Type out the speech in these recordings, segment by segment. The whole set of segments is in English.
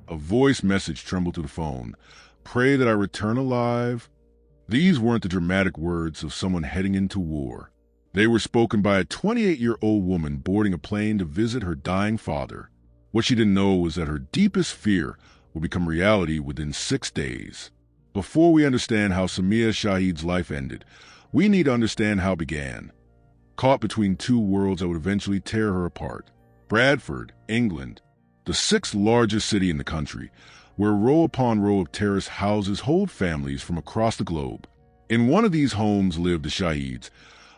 A voice message trembled through the phone. "Pray that I return alive." These weren't the dramatic words of someone heading into war. They were spoken by a 28-year-old woman boarding a plane to visit her dying father. What she didn't know was that her deepest fear would become reality within 6 days. Before we understand how Samia Shahid's life ended, we need to understand how it began. Caught between two worlds that would eventually tear her apart. Bradford, England, the sixth largest city in the country, where row upon row of terrace houses hold families from across the globe. In one of these homes lived the Shahids,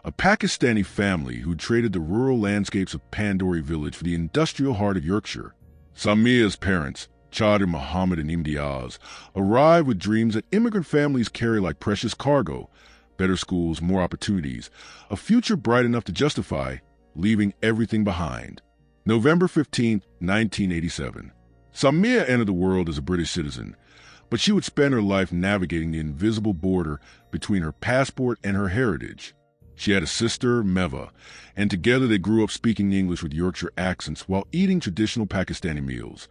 a Pakistani family who traded the rural landscapes of Pandori village for the industrial heart of Yorkshire. Samia's parents, Chaudhry Muhammad and Imtiaz, arrived with dreams that immigrant families carry like precious cargo: better schools, more opportunities, a future bright enough to justify leaving everything behind. November 15, 1987. Samia entered the world as a British citizen, but she would spend her life navigating the invisible border between her passport and her heritage. She had a sister, Meva, and together they grew up speaking English with Yorkshire accents while eating traditional Pakistani meals,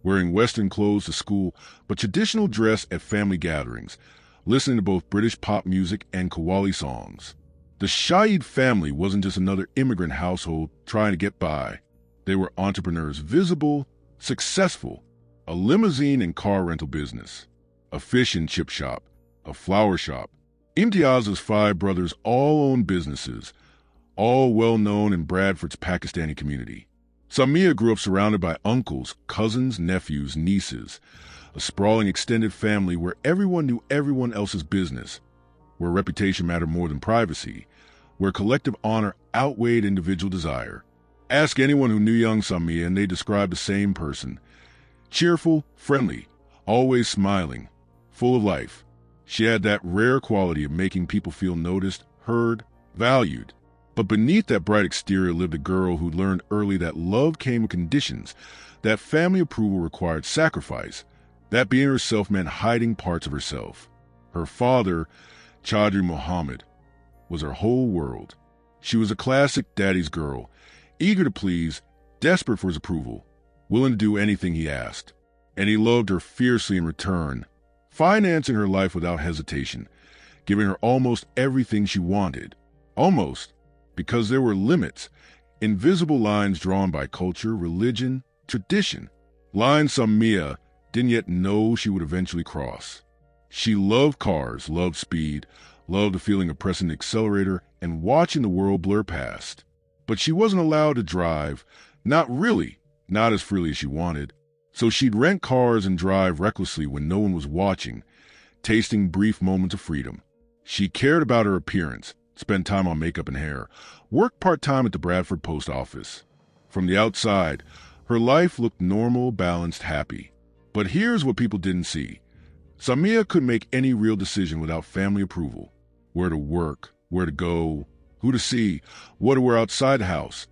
wearing Western clothes to school but traditional dress at family gatherings, listening to both British pop music and Qawwali songs. The Shahid family wasn't just another immigrant household trying to get by. They were entrepreneurs, visible, successful, a limousine and car rental business, a fish and chip shop, a flower shop. Imtiaz's 5 brothers all owned businesses, all well known in Bradford's Pakistani community. Samia grew up surrounded by uncles, cousins, nephews, nieces, a sprawling extended family where everyone knew everyone else's business, where reputation mattered more than privacy, where collective honor outweighed individual desire. Ask anyone who knew young Samia and they described the same person: cheerful, friendly, always smiling, full of life. She had that rare quality of making people feel noticed, heard, valued. But beneath that bright exterior lived a girl who learned early that love came with conditions, that family approval required sacrifice, that being herself meant hiding parts of herself. Her father, Chaudhry Muhammad, was her whole world. She was a classic daddy's girl, eager to please, desperate for his approval, willing to do anything he asked. And he loved her fiercely in return, financing her life without hesitation, giving her almost everything she wanted. Almost, because there were limits, invisible lines drawn by culture, religion, tradition. Lines Samia didn't yet know she would eventually cross. She loved cars, loved speed, loved the feeling of pressing the accelerator and watching the world blur past. But she wasn't allowed to drive, not really, not as freely as she wanted. So she'd rent cars and drive recklessly when no one was watching, tasting brief moments of freedom. She cared about her appearance, spent time on makeup and hair, worked part-time at the Bradford post office. From the outside, her life looked normal, balanced, happy. But here's what people didn't see. Samia couldn't make any real decision without family approval. Where to work, where to go, who to see, what to wear outside the house.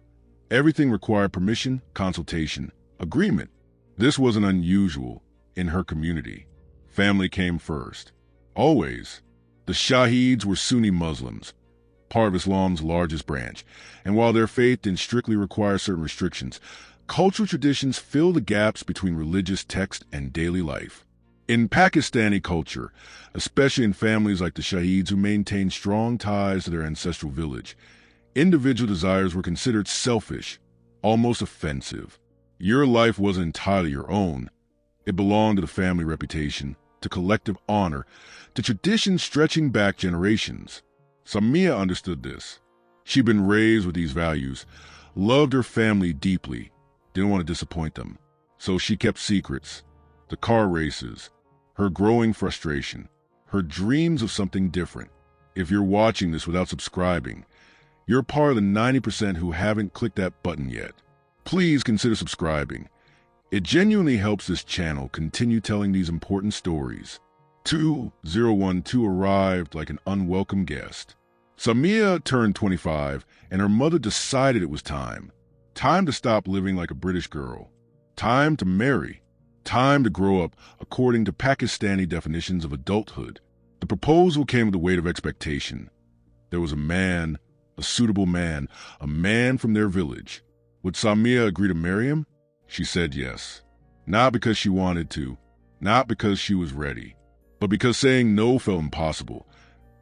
Everything required permission, consultation, agreement. This wasn't unusual in her community. Family came first. Always. The Shahids were Sunni Muslims, part of Islam's largest branch, and while their faith didn't strictly require certain restrictions, cultural traditions fill the gaps between religious text and daily life. In Pakistani culture, especially in families like the Shahids who maintained strong ties to their ancestral village, individual desires were considered selfish, almost offensive. Your life wasn't entirely your own. It belonged to the family reputation, to collective honor, to traditions stretching back generations. Samia understood this. She'd been raised with these values, loved her family deeply, didn't want to disappoint them. So she kept secrets, the car races, her growing frustration, her dreams of something different. If you're watching this without subscribing, you're part of the 90% who haven't clicked that button yet. Please consider subscribing. It genuinely helps this channel continue telling these important stories. 2012 arrived like an unwelcome guest. Samia turned 25, and her mother decided it was time. Time to stop living like a British girl. Time to marry. Time to grow up according to Pakistani definitions of adulthood. The proposal came with the weight of expectation. There was a man, a suitable man, a man from their village. Would Samia agree to marry him? She said yes. Not because she wanted to, not because she was ready, but because saying no felt impossible,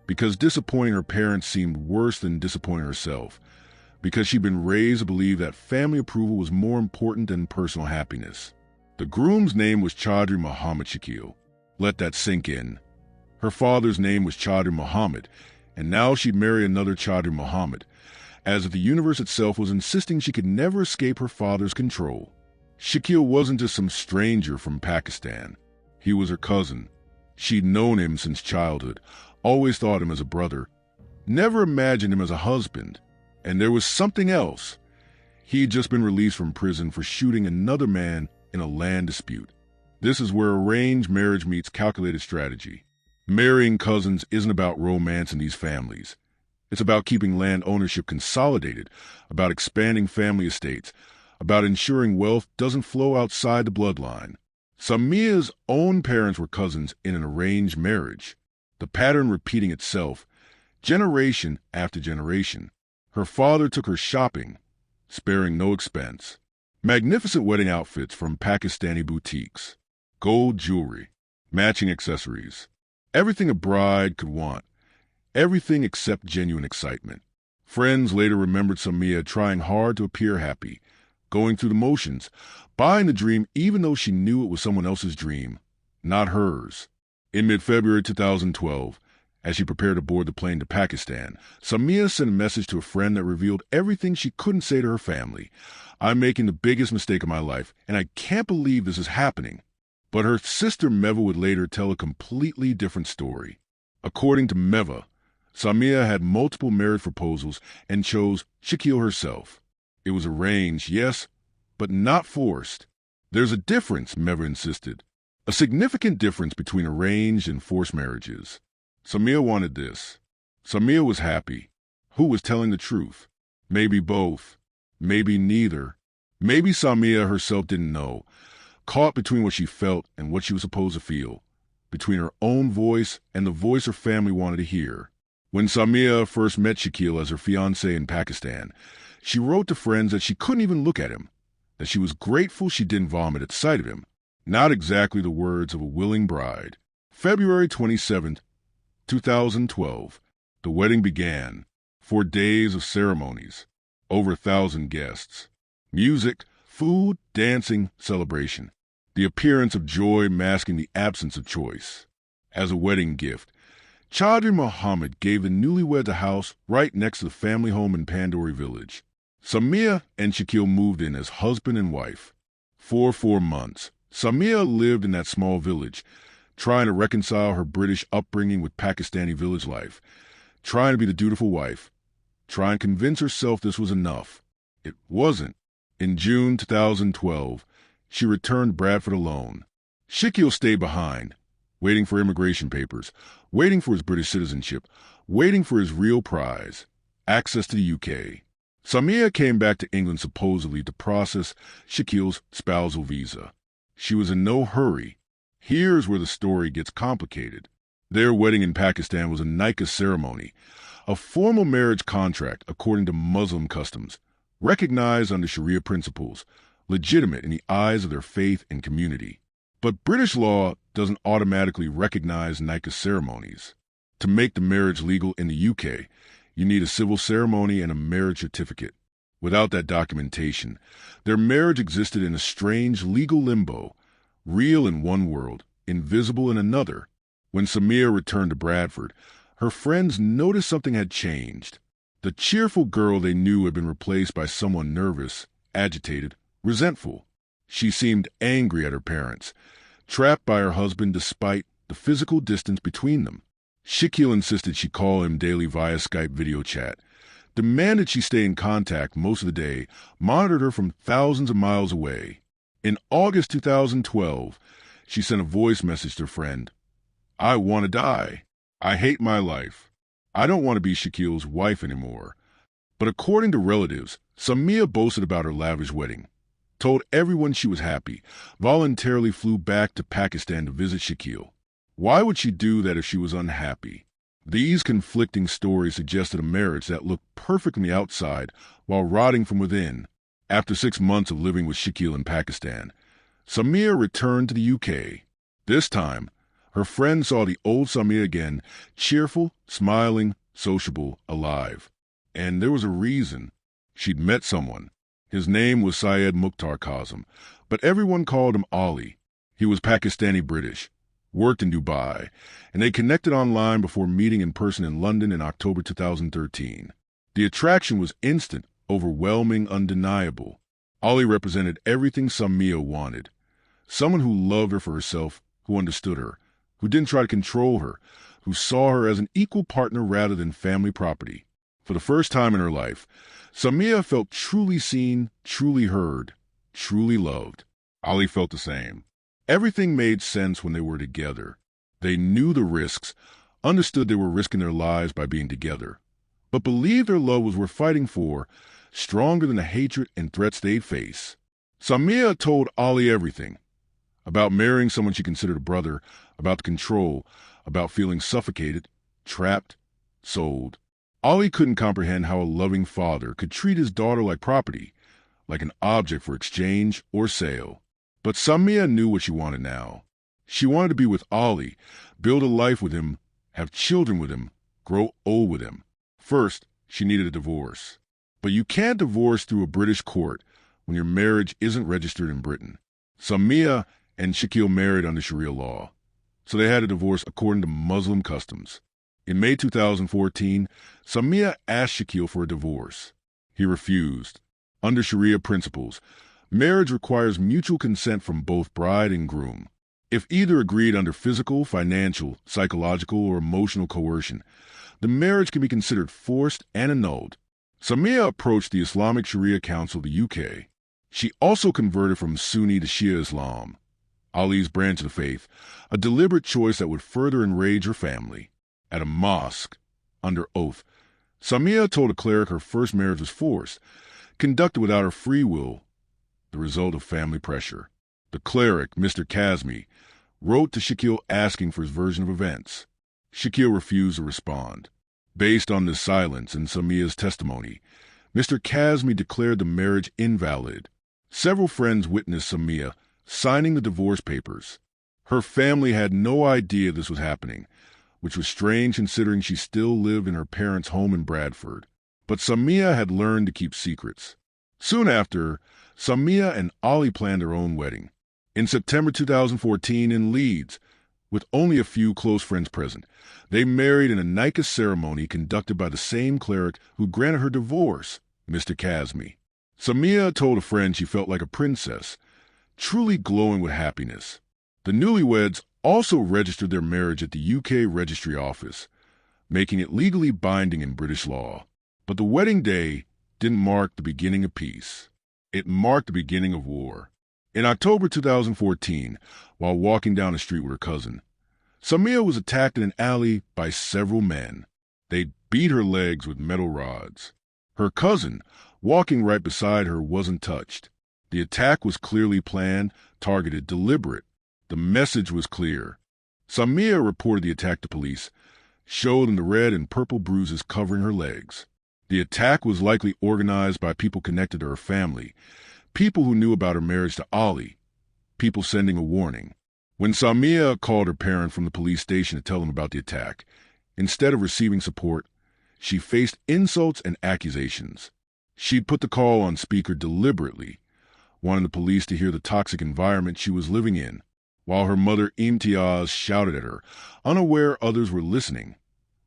because disappointing her parents seemed worse than disappointing herself, because she'd been raised to believe that family approval was more important than personal happiness. The groom's name was Chaudhry Muhammad Shakil. Let that sink in. Her father's name was Chaudhry Muhammad, and now she'd marry another Chaudhry Muhammad, as if the universe itself was insisting she could never escape her father's control. Shakil wasn't just some stranger from Pakistan. He was her cousin. She'd known him since childhood, always thought him as a brother, never imagined him as a husband. And there was something else. He'd just been released from prison for shooting another man in a land dispute. This is where arranged marriage meets calculated strategy. Marrying cousins isn't about romance in these families. It's about keeping land ownership consolidated, about expanding family estates, about ensuring wealth doesn't flow outside the bloodline. Samia's own parents were cousins in an arranged marriage, the pattern repeating itself, generation after generation. Her father took her shopping, sparing no expense. Magnificent wedding outfits from Pakistani boutiques, gold jewelry, matching accessories, everything a bride could want, everything except genuine excitement. Friends later remembered Samia trying hard to appear happy, going through the motions, buying the dream even though she knew it was someone else's dream, not hers. In mid-February 2012, as she prepared to board the plane to Pakistan, Samia sent a message to a friend that revealed everything she couldn't say to her family. "I'm making the biggest mistake of my life, and I can't believe this is happening." But her sister Meva would later tell a completely different story. According to Meva, Samia had multiple marriage proposals and chose Shakil herself. It was arranged, yes, but not forced. "There's a difference," Meva insisted. "A significant difference between arranged and forced marriages." Samia wanted this. Samia was happy. Who was telling the truth? Maybe both. Maybe neither. Maybe Samia herself didn't know, caught between what she felt and what she was supposed to feel, between her own voice and the voice her family wanted to hear. When Samia first met Shakil as her fiancé in Pakistan, she wrote to friends that she couldn't even look at him, that she was grateful she didn't vomit at sight of him. Not exactly the words of a willing bride. February 27th, 2012, the wedding began. 4 days of ceremonies, over 1,000 guests. Music, food, dancing, celebration. The appearance of joy masking the absence of choice. As a wedding gift, Chaudhry Muhammad gave the newlyweds a house right next to the family home in Pandori village. Samia and Shakil moved in as husband and wife. For 4 months, Samia lived in that small village, trying to reconcile her British upbringing with Pakistani village life, trying to be the dutiful wife, trying to convince herself this was enough. It wasn't. In June 2012, she returned to Bradford alone. Shakil stayed behind, waiting for immigration papers, waiting for his British citizenship, waiting for his real prize, access to the UK. Samia came back to England supposedly to process Shakil's spousal visa. She was in no hurry. Here's where the story gets complicated. Their wedding in Pakistan was a nikah ceremony, a formal marriage contract according to Muslim customs, recognized under Sharia principles, legitimate in the eyes of their faith and community. But British law doesn't automatically recognize nikah ceremonies. To make the marriage legal in the UK, you need a civil ceremony and a marriage certificate. Without that documentation, their marriage existed in a strange legal limbo, real in one world, invisible in another. When Samia returned to Bradford, her friends noticed something had changed. The cheerful girl they knew had been replaced by someone nervous, agitated, resentful. She seemed angry at her parents, trapped by her husband despite the physical distance between them. Shakil insisted she call him daily via Skype video chat, demanded she stay in contact most of the day, monitored her from thousands of miles away. In August 2012, she sent a voice message to a friend. "I want to die. I hate my life. I don't want to be Shakil's wife anymore." But according to relatives, Samia boasted about her lavish wedding, told everyone she was happy, voluntarily flew back to Pakistan to visit Shakil. Why would she do that if she was unhappy? These conflicting stories suggested a marriage that looked perfect from the outside while rotting from within. After 6 months of living with Shakil in Pakistan, Samia returned to the UK. This time, her friend saw the old Samia again, cheerful, smiling, sociable, alive. And there was a reason. She'd met someone. His name was Syed Mukhtar Kazim, but everyone called him Ali. He was Pakistani-British, worked in Dubai, and they connected online before meeting in person in London in October 2013. The attraction was instant, overwhelming, undeniable. Ali represented everything Samia wanted. Someone who loved her for herself, who understood her, who didn't try to control her, who saw her as an equal partner rather than family property. For the first time in her life, Samia felt truly seen, truly heard, truly loved. Ali felt the same. Everything made sense when they were together. They knew the risks, understood they were risking their lives by being together, but believed their love was worth fighting for, stronger than the hatred and threats they'd face. Samia told Ali everything. About marrying someone she considered a brother, about the control, about feeling suffocated, trapped, sold. Ali couldn't comprehend how a loving father could treat his daughter like property, like an object for exchange or sale. But Samia knew what she wanted now. She wanted to be with Ali, build a life with him, have children with him, grow old with him. First, she needed a divorce. But you can't divorce through a British court when your marriage isn't registered in Britain. Samia and Shakil married under Sharia law, so they had a divorce according to Muslim customs. In May 2014, Samia asked Shakil for a divorce. He refused. Under Sharia principles, marriage requires mutual consent from both bride and groom. If either agreed under physical, financial, psychological, or emotional coercion, the marriage can be considered forced and annulled. Samia approached the Islamic Sharia Council of the UK. She also converted from Sunni to Shia Islam, Ali's branch of the faith, a deliberate choice that would further enrage her family. At a mosque, under oath, Samia told a cleric her first marriage was forced, conducted without her free will, the result of family pressure. The cleric, Mr. Kazmi, wrote to Shakil asking for his version of events. Shakil refused to respond. Based on this silence and Samia's testimony, Mr. Kazmi declared the marriage invalid. Several friends witnessed Samia signing the divorce papers. Her family had no idea this was happening, which was strange considering she still lived in her parents' home in Bradford. But Samia had learned to keep secrets. Soon after, Samia and Ali planned their own wedding. In September 2014 in Leeds, with only a few close friends present, they married in a nikah ceremony conducted by the same cleric who granted her divorce, Mr. Kazmi. Samia told a friend she felt like a princess, truly glowing with happiness. The newlyweds also registered their marriage at the UK Registry Office, making it legally binding in British law. But the wedding day didn't mark the beginning of peace. It marked the beginning of war. In October 2014, while walking down the street with her cousin, Samia was attacked in an alley by several men. They beat her legs with metal rods. Her cousin, walking right beside her, wasn't touched. The attack was clearly planned, targeted, deliberate. The message was clear. Samia reported the attack to police, showed them the red and purple bruises covering her legs. The attack was likely organized by people connected to her family, people who knew about her marriage to Ali, people sending a warning. When Samia called her parent from the police station to tell them about the attack, instead of receiving support, she faced insults and accusations. She'd put the call on speaker deliberately, wanting the police to hear the toxic environment she was living in, while her mother Imtiaz shouted at her, unaware others were listening.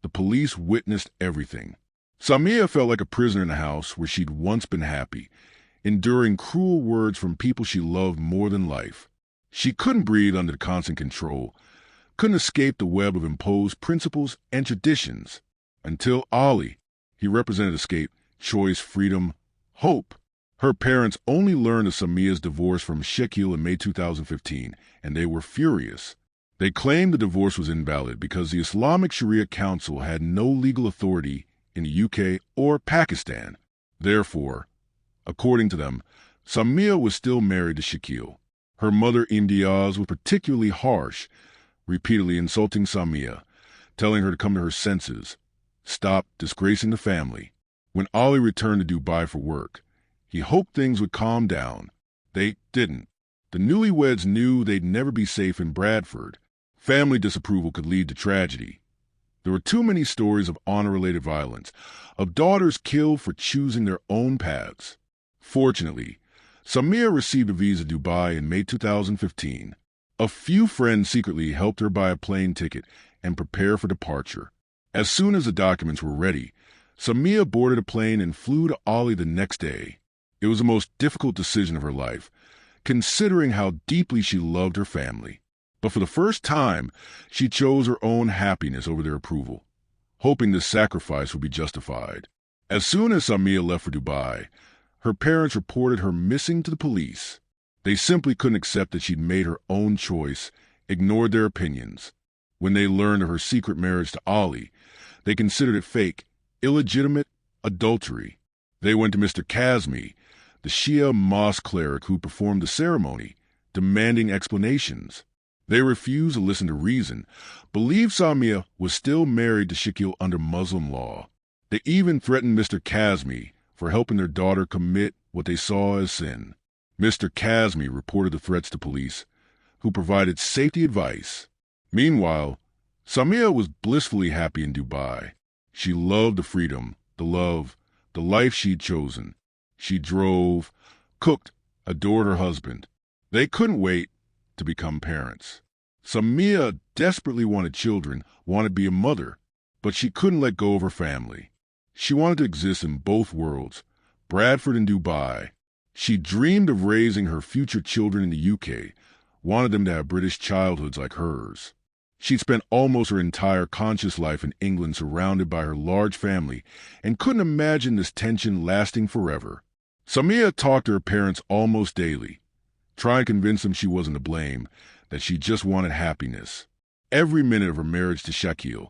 The police witnessed everything. Samia felt like a prisoner in a house where she'd once been happy, enduring cruel words from people she loved more than life. She couldn't breathe under the constant control, couldn't escape the web of imposed principles and traditions. Until Ali, he represented escape, choice, freedom, hope. Her parents only learned of Samia's divorce from Shakil in May 2015, and they were furious. They claimed the divorce was invalid because the Islamic Sharia Council had no legal authority in the UK or Pakistan. Therefore, according to them, Samia was still married to Shakil. Her mother Imtiaz was particularly harsh, repeatedly insulting Samia, telling her to come to her senses, stop disgracing the family. When Ali returned to Dubai for work, he hoped things would calm down. They didn't. The newlyweds knew they'd never be safe in Bradford. Family disapproval could lead to tragedy. There were too many stories of honor-related violence, of daughters killed for choosing their own paths. Fortunately, Samia received a visa to Dubai in May 2015. A few friends secretly helped her buy a plane ticket and prepare for departure. As soon as the documents were ready, Samia boarded a plane and flew to Oli the next day. It was the most difficult decision of her life, considering how deeply she loved her family. But for the first time, she chose her own happiness over their approval, hoping this sacrifice would be justified. As soon as Samia left for Dubai, her parents reported her missing to the police. They simply couldn't accept that she'd made her own choice, ignored their opinions. When they learned of her secret marriage to Ali, they considered it fake, illegitimate, adultery. They went to Mr. Kazmi, the Shia mosque cleric who performed the ceremony, demanding explanations. They refused to listen to reason, believed Samia was still married to Shakil under Muslim law. They even threatened Mr. Kazmi for helping their daughter commit what they saw as sin. Mr. Kazmi reported the threats to police, who provided safety advice. Meanwhile, Samia was blissfully happy in Dubai. She loved the freedom, the love, the life she'd chosen. She drove, cooked, adored her husband. They couldn't wait to become parents. Samia desperately wanted children, wanted to be a mother, but she couldn't let go of her family. She wanted to exist in both worlds, Bradford and Dubai. She dreamed of raising her future children in the UK, wanted them to have British childhoods like hers. She'd spent almost her entire conscious life in England surrounded by her large family and couldn't imagine this tension lasting forever. Samia talked to her parents almost daily, trying to convince them she wasn't to blame, that she just wanted happiness. Every minute of her marriage to Shakil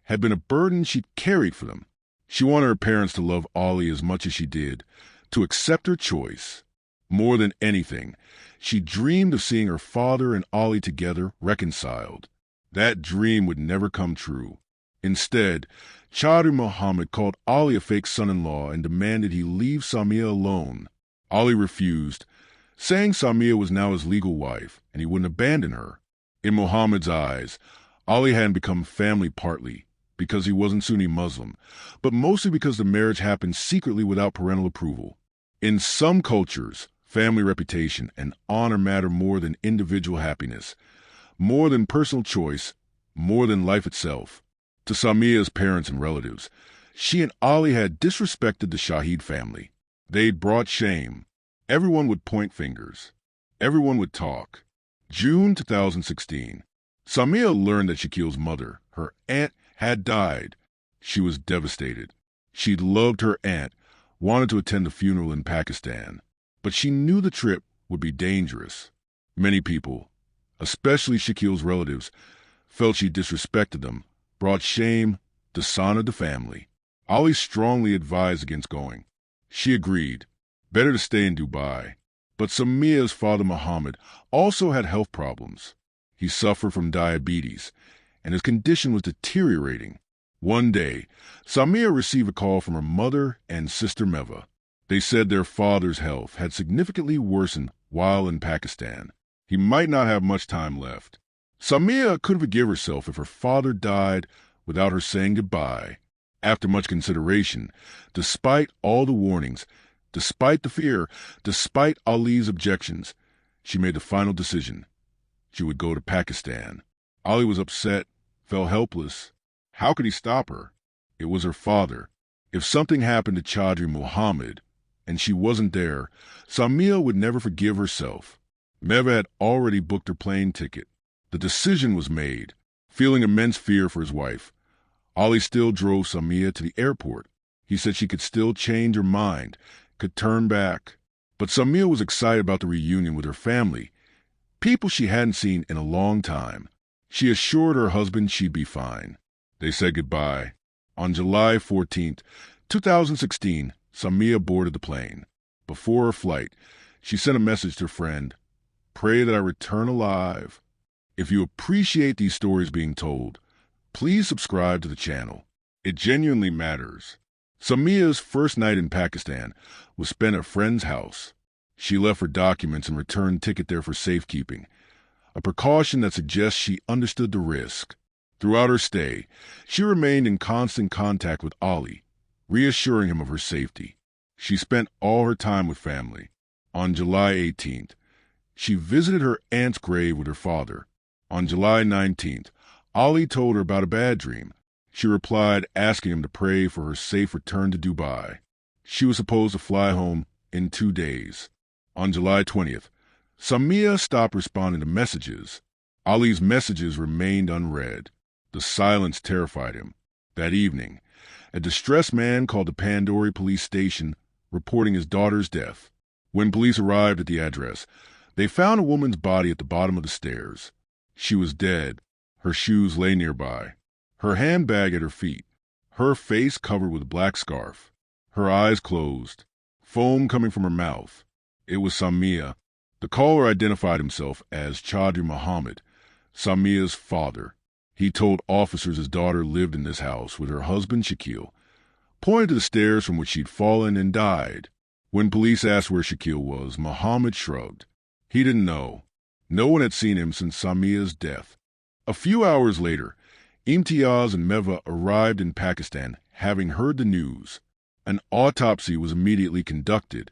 had been a burden she'd carried for them. She wanted her parents to love Ali as much as she did, to accept her choice. More than anything, she dreamed of seeing her father and Ali together, reconciled. That dream would never come true. Instead, Chaudhry Mohammed called Ali a fake son-in-law and demanded he leave Samia alone. Ali refused, saying Samia was now his legal wife and he wouldn't abandon her. In Mohammed's eyes, Ali hadn't become family partly because he wasn't Sunni Muslim, but mostly because the marriage happened secretly without parental approval. In some cultures, family reputation and honor matter more than individual happiness, more than personal choice, more than life itself. To Samia's parents and relatives, she and Ali had disrespected the Shahid family. They'd brought shame. Everyone would point fingers. Everyone would talk. June 2016. Samia learned that Shakil's mother, her aunt, had died. She was devastated. She'd loved her aunt, wanted to attend the funeral in Pakistan, but she knew the trip would be dangerous. Many people, especially Shakil's relatives, felt she disrespected them, brought shame, dishonored the family. Ali strongly advised against going. She agreed. Better to stay in Dubai. But Samia's father Mohammed also had health problems. He suffered from diabetes, and his condition was deteriorating. One day, Samia received a call from her mother and sister Meva. They said their father's health had significantly worsened while in Pakistan. He might not have much time left. Samia couldn't forgive herself if her father died without her saying goodbye. After much consideration, despite all the warnings, despite the fear, despite Ali's objections, she made the final decision. She would go to Pakistan. Ali was upset, felt helpless. How could he stop her? It was her father. If something happened to Chaudhry Mohammed, and she wasn't there, Samia would never forgive herself. Meva had already booked her plane ticket. The decision was made. Feeling immense fear for his wife, Ali still drove Samia to the airport. He said she could still change her mind, could turn back. But Samia was excited about the reunion with her family, people she hadn't seen in a long time. She assured her husband she'd be fine. They said goodbye. On July 14th, 2016, Samia boarded the plane. Before her flight, she sent a message to a friend. Pray that I return alive. If you appreciate these stories being told, please subscribe to the channel. It genuinely matters. Samia's first night in Pakistan was spent at a friend's house. She left her documents and return ticket there for safekeeping, a precaution that suggests she understood the risk. Throughout her stay, she remained in constant contact with Ali, reassuring him of her safety. She spent all her time with family. On July 18th, she visited her aunt's grave with her father. On July 19th, Ali told her about a bad dream. She replied, asking him to pray for her safe return to Dubai. She was supposed to fly home in 2 days. On July 20th, Samia stopped responding to messages. Ali's messages remained unread. The silence terrified him. That evening, a distressed man called the Pandori police station, reporting his daughter's death. When police arrived at the address, they found a woman's body at the bottom of the stairs. She was dead. Her shoes lay nearby, her handbag at her feet, her face covered with a black scarf, her eyes closed, foam coming from her mouth. It was Samia. The caller identified himself as Chaudhry Muhammad, Samia's father. He told officers his daughter lived in this house with her husband Shakil, pointed to the stairs from which she'd fallen and died. When police asked where Shakil was, Muhammad shrugged. He didn't know. No one had seen him since Samia's death. A few hours later, Imtiaz and Meva arrived in Pakistan, having heard the news. An autopsy was immediately conducted,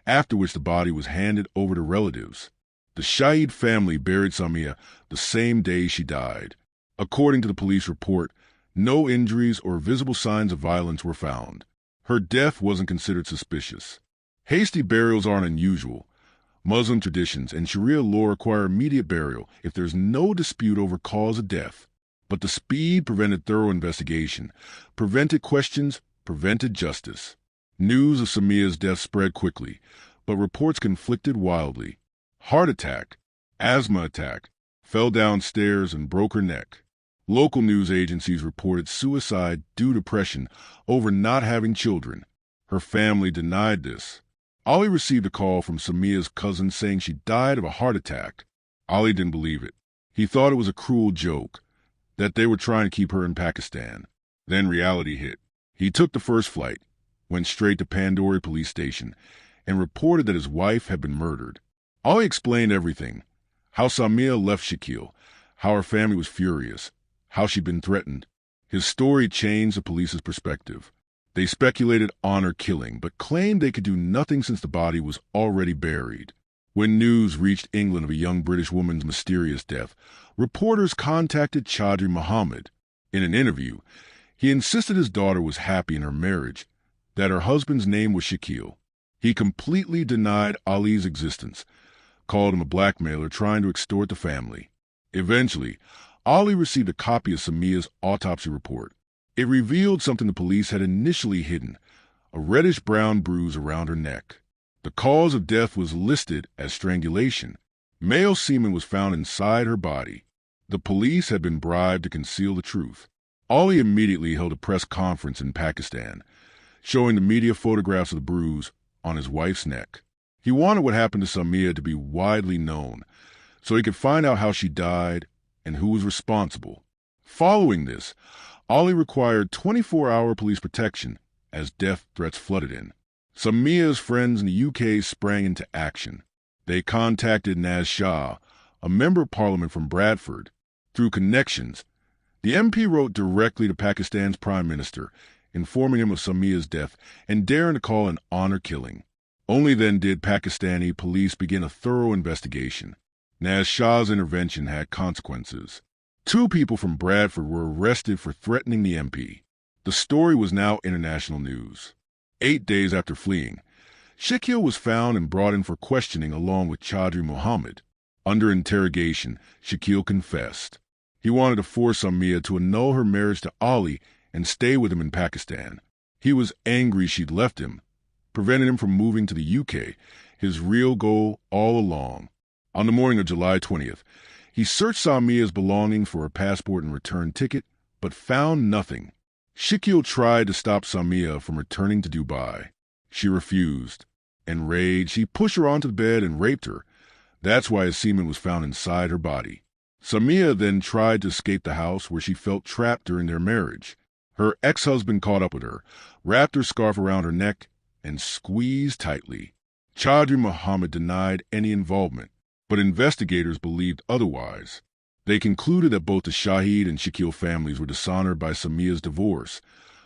after which the body was handed over to relatives. The Shahid family buried Samia the same day she died. According to the police report, no injuries or visible signs of violence were found. Her death wasn't considered suspicious. Hasty burials aren't unusual. Muslim traditions and Sharia law require immediate burial if there's no dispute over cause of death. But the speed prevented thorough investigation, prevented questions, prevented justice. News of Samia's death spread quickly, but reports conflicted wildly. Heart attack, asthma attack, fell downstairs and broke her neck. Local news agencies reported suicide due to depression over not having children. Her family denied this. Ali received a call from Samia's cousin saying she died of a heart attack. Ali didn't believe it. He thought it was a cruel joke, that they were trying to keep her in Pakistan. Then reality hit. He took the first flight, went straight to Pandori police station, and reported that his wife had been murdered. Ali explained everything. How Samia left Shakil, how her family was furious, how she'd been threatened. His story changed the police's perspective. They speculated honor killing, but claimed they could do nothing since the body was already buried. When news reached England of a young British woman's mysterious death, reporters contacted Chaudhry Muhammad. In an interview, he insisted his daughter was happy in her marriage, that her husband's name was Shakil. He completely denied Ali's existence, called him a blackmailer trying to extort the family. Eventually, Ali received a copy of Samia's autopsy report. It revealed something the police had initially hidden, a reddish-brown bruise around her neck. The cause of death was listed as strangulation. Male semen was found inside her body. The police had been bribed to conceal the truth. Ali immediately held a press conference in Pakistan, showing the media photographs of the bruise on his wife's neck. He wanted what happened to Samia to be widely known, so he could find out how she died and who was responsible. Following this, Ali required 24-hour police protection as death threats flooded in. Samia's friends in the UK sprang into action. They contacted Naz Shah, a member of parliament from Bradford. Through connections, the MP wrote directly to Pakistan's Prime Minister, informing him of Samia's death and daring to call an honor killing. Only then did Pakistani police begin a thorough investigation. Naz Shah's intervention had consequences. 2 people from Bradford were arrested for threatening the MP. The story was now international news. 8 days after fleeing, Shakil was found and brought in for questioning along with Chaudhry Muhammad. Under interrogation, Shakil confessed. He wanted to force Samia to annul her marriage to Ali and stay with him in Pakistan. He was angry she'd left him, prevented him from moving to the UK, his real goal all along. On the morning of July 20th, he searched Samia's belongings for her passport and return ticket, but found nothing. Shakil tried to stop Samia from returning to Dubai. She refused. Enraged, he pushed her onto the bed and raped her. That's why his semen was found inside her body. Samia then tried to escape the house where she felt trapped during their marriage. Her ex-husband caught up with her, wrapped her scarf around her neck, and squeezed tightly. Chaudhry Mohammed denied any involvement, but investigators believed otherwise. They concluded that both the Shahid and Shakil families were dishonored by Samia's divorce,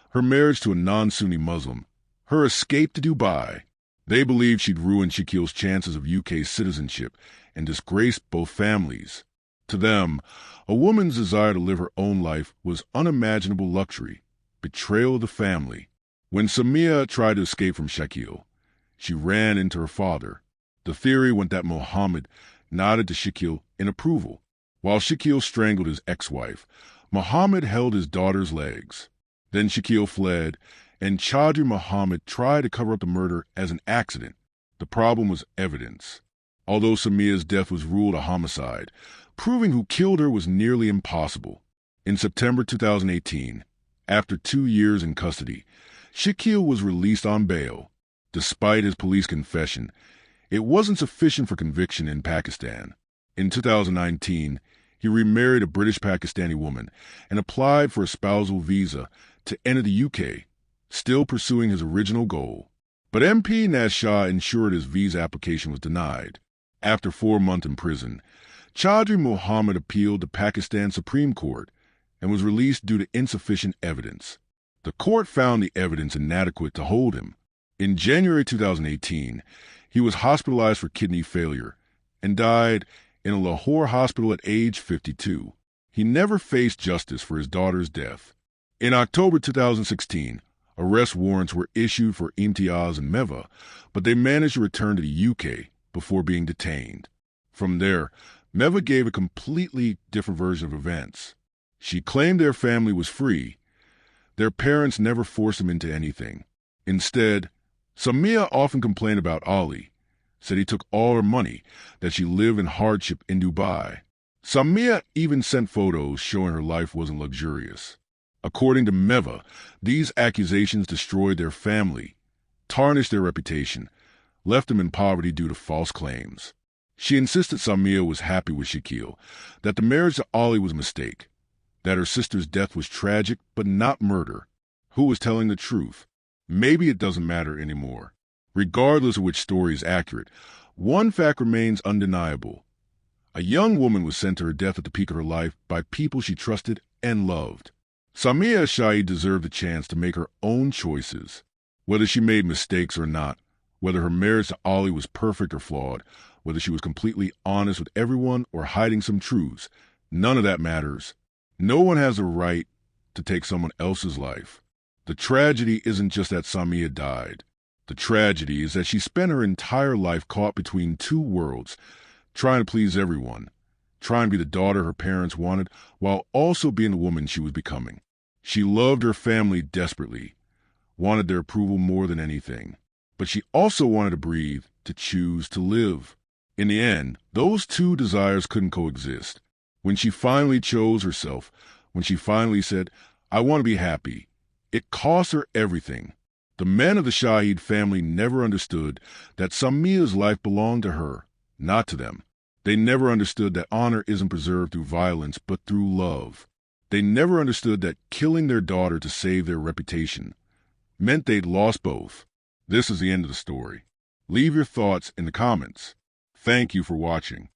her marriage to a non-Sunni Muslim, her escape to Dubai. They believed she'd ruined Shakil's chances of UK citizenship and disgraced both families. To them, a woman's desire to live her own life was unimaginable luxury, betrayal of the family. When Samia tried to escape from Shakil, she ran into her father. The theory went that Mohammed nodded to Shakil in approval. While Shakil strangled his ex-wife, Mohammed held his daughter's legs. Then Shakil fled, and Chaudhry Mohammed tried to cover up the murder as an accident. The problem was evidence. Although Samia's death was ruled a homicide, proving who killed her was nearly impossible. In September 2018, after 2 years in custody, Shakil was released on bail. Despite his police confession, it wasn't sufficient for conviction in Pakistan. In 2019, he remarried a British Pakistani woman and applied for a spousal visa to enter the UK, still pursuing his original goal. But MP Naz Shah ensured his visa application was denied. After 4 months in prison, Chaudhry Mohammed appealed to Pakistan Supreme Court and was released due to insufficient evidence. The court found the evidence inadequate to hold him. In January 2018, he was hospitalized for kidney failure and died in a Lahore hospital at age 52. He never faced justice for his daughter's death. In October 2016, arrest warrants were issued for Imtiaz and Meva, but they managed to return to the UK before being detained. From there, Meva gave a completely different version of events. She claimed their family was free. Their parents never forced them into anything. Instead, Samia often complained about Ali, said he took all her money, that she lived in hardship in Dubai. Samia even sent photos showing her life wasn't luxurious. According to Meva, these accusations destroyed their family, tarnished their reputation, left them in poverty due to false claims. She insisted Samia was happy with Shakil, that the marriage to Ali was a mistake, that her sister's death was tragic but not murder. Who was telling the truth? Maybe it doesn't matter anymore. Regardless of which story is accurate, one fact remains undeniable. A young woman was sent to her death at the peak of her life by people she trusted and loved. Samia Shahid deserved a chance to make her own choices. Whether she made mistakes or not, whether her marriage to Ali was perfect or flawed, whether she was completely honest with everyone or hiding some truths, none of that matters. No one has a right to take someone else's life. The tragedy isn't just that Samia died. The tragedy is that she spent her entire life caught between two worlds, trying to please everyone, trying to be the daughter her parents wanted, while also being the woman she was becoming. She loved her family desperately, wanted their approval more than anything, but she also wanted to breathe, to choose, to live. In the end, those two desires couldn't coexist. When she finally chose herself, when she finally said, "I want to be happy," it cost her everything. The men of the Shahid family never understood that Samia's life belonged to her, not to them. They never understood that honor isn't preserved through violence, but through love. They never understood that killing their daughter to save their reputation meant they'd lost both. This is the end of the story. Leave your thoughts in the comments. Thank you for watching.